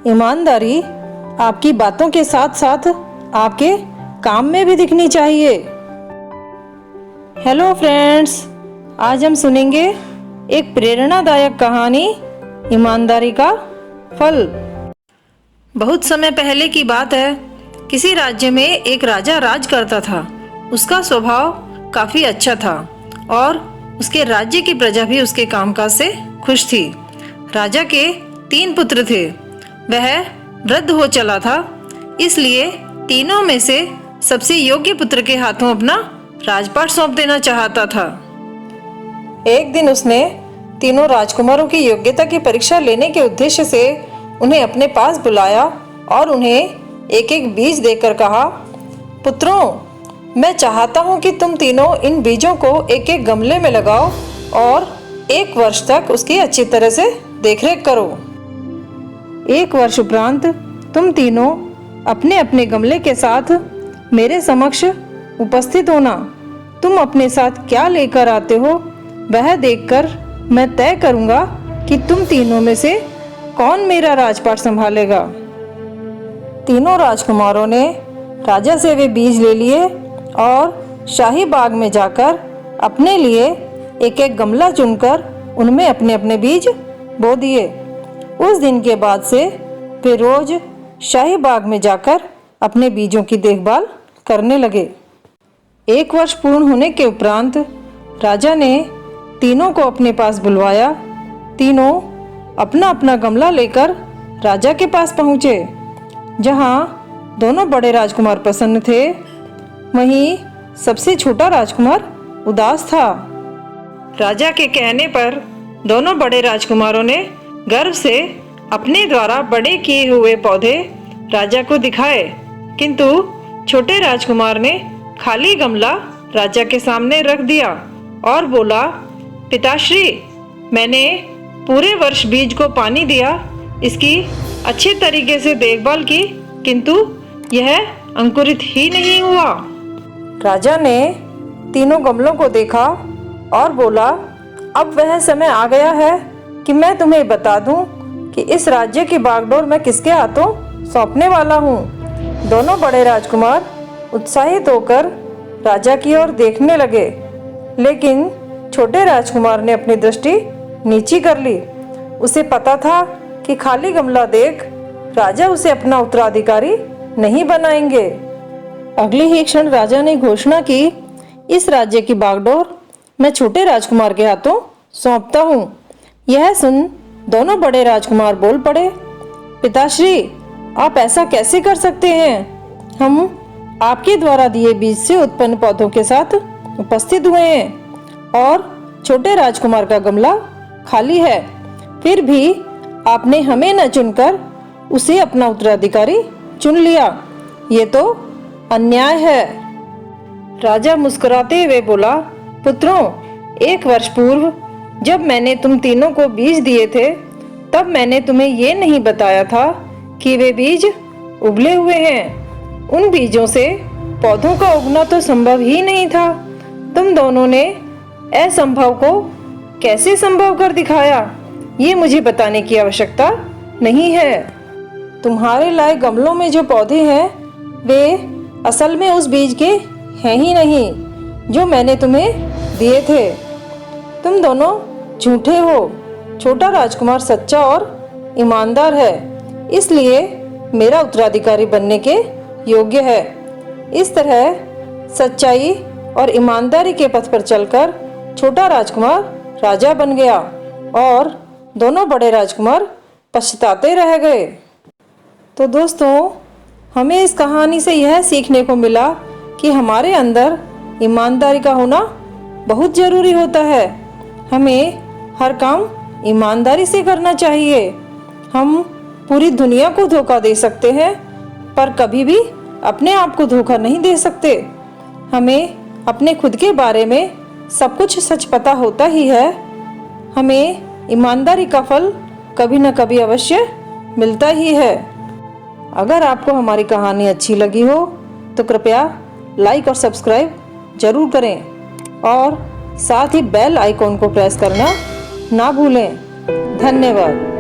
ईमानदारी आपकी बातों के साथ साथ आपके काम में भी दिखनी चाहिए। हेलो फ्रेंड्स, आज हम सुनेंगे एक प्रेरणादायक कहानी, ईमानदारी का फल। बहुत समय पहले की बात है। किसी राज्य में एक राजा राज करता था। उसका स्वभाव काफी अच्छा था और उसके राज्य की प्रजा भी उसके कामकाज से खुश थी। राजा के 3 पुत्र थे। वह वृद्ध हो चला था, इसलिए तीनों में से सबसे योग्य पुत्र के हाथों अपना राजपाट सौंप देना चाहता था। एक दिन उसने तीनों राजकुमारों की योग्यता की परीक्षा लेने के उद्देश्य से उन्हें अपने पास बुलाया और उन्हें एक एक बीज देकर कहा, पुत्रों, मैं चाहता हूं कि तुम तीनों इन बीजों को एक एक गमले में लगाओ और 1 वर्ष तक उसकी अच्छी तरह से देखरेख करो। 1 वर्ष उपरांत तुम तीनों अपने अपने गमले के साथ मेरे समक्ष उपस्थित होना। तुम अपने साथ क्या लेकर आते हो वह देखकर मैं तय करूंगा कि तुम तीनों में से कौन मेरा राजपाट संभालेगा। तीनों राजकुमारों ने राजा से वे बीज ले लिए और शाही बाग में जाकर अपने लिए एक एक गमला चुनकर उनमें अपने अपने बीज बो दिए। उस दिन के बाद से वे रोज शाही बाग में जाकर अपने बीजों की देखभाल करने लगे। 1 वर्ष पूर्ण होने के उपरांत राजा ने तीनों को अपने पास बुलवाया। तीनों अपना अपना गमला लेकर राजा के पास पहुँचे। जहाँ दोनों बड़े राजकुमार प्रसन्न थे, वहीं सबसे छोटा राजकुमार उदास था। राजा के कहने पर दोनों बड़े राजकुमारों ने गर्व से अपने द्वारा बड़े किए हुए पौधे राजा को दिखाए, किंतु छोटे राजकुमार ने खाली गमला राजा के सामने रख दिया और बोला, पिताश्री, मैंने पूरे वर्ष बीज को पानी दिया, इसकी अच्छे तरीके से देखभाल की, किंतु यह अंकुरित ही नहीं हुआ। राजा ने तीनों गमलों को देखा और बोला, अब वह समय आ गया है कि मैं तुम्हें बता दूं कि इस राज्य की बागडोर मैं किसके हाथों सौंपने वाला हूँ। दोनों बड़े राजकुमार उत्साहित होकर राजा की ओर देखने लगे, लेकिन छोटे राजकुमार ने अपनी दृष्टि नीची कर ली। उसे पता था कि खाली गमला देख राजा उसे अपना उत्तराधिकारी नहीं बनाएंगे। अगले ही क्षण राजा ने घोषणा की, इस राज्य की बागडोर मैं छोटे राजकुमार के हाथों सौंपता हूँ। यह सुन दोनों बड़े राजकुमार बोल पड़े, पिताश्री, आप ऐसा कैसे कर सकते हैं? हम आपके द्वारा दिए बीज से उत्पन्न पौधों के साथ उपस्थित हुए हैं और छोटे राजकुमार का गमला खाली है। फिर भी आपने हमें न चुनकर उसे अपना उत्तराधिकारी चुन लिया। ये तो अन्याय है। राजा मुस्कुराते हुए बोला, पुत्रों, 1 वर्ष पूर्व जब मैंने तुम तीनों को बीज दिए थे, तब मैंने तुम्हें ये नहीं बताया था कि वे बीज उबले हुए हैं। उन बीजों से पौधों का उगना तो संभव ही नहीं था। तुम दोनों ने असंभव को कैसे संभव कर दिखाया, ये मुझे बताने की आवश्यकता नहीं है। तुम्हारे लाए गमलों में जो पौधे हैं, वे असल में उस बीज के हैं ही नहीं जो मैंने तुम्हें दिए थे। तुम दोनों झूठे हो। छोटा राजकुमार सच्चा और ईमानदार है, इसलिए मेरा उत्तराधिकारी बनने के योग्य है। इस तरह सच्चाई और ईमानदारी के पथ पर चलकर छोटा राजकुमार राजा बन गया और दोनों बड़े राजकुमार पछताते रह गए। तो दोस्तों, हमें इस कहानी से यह सीखने को मिला कि हमारे अंदर ईमानदारी का होना बहुत ज़रूरी होता है। हमें हर काम ईमानदारी से करना चाहिए। हम पूरी दुनिया को धोखा दे सकते हैं, पर कभी भी अपने आप को धोखा नहीं दे सकते। हमें अपने खुद के बारे में सब कुछ सच पता होता ही है। हमें ईमानदारी का फल कभी न कभी अवश्य मिलता ही है। अगर आपको हमारी कहानी अच्छी लगी हो तो कृपया लाइक और सब्सक्राइब जरूर करें और साथ ही बेल आइकॉन को प्रेस करना ना भूलें। धन्यवाद।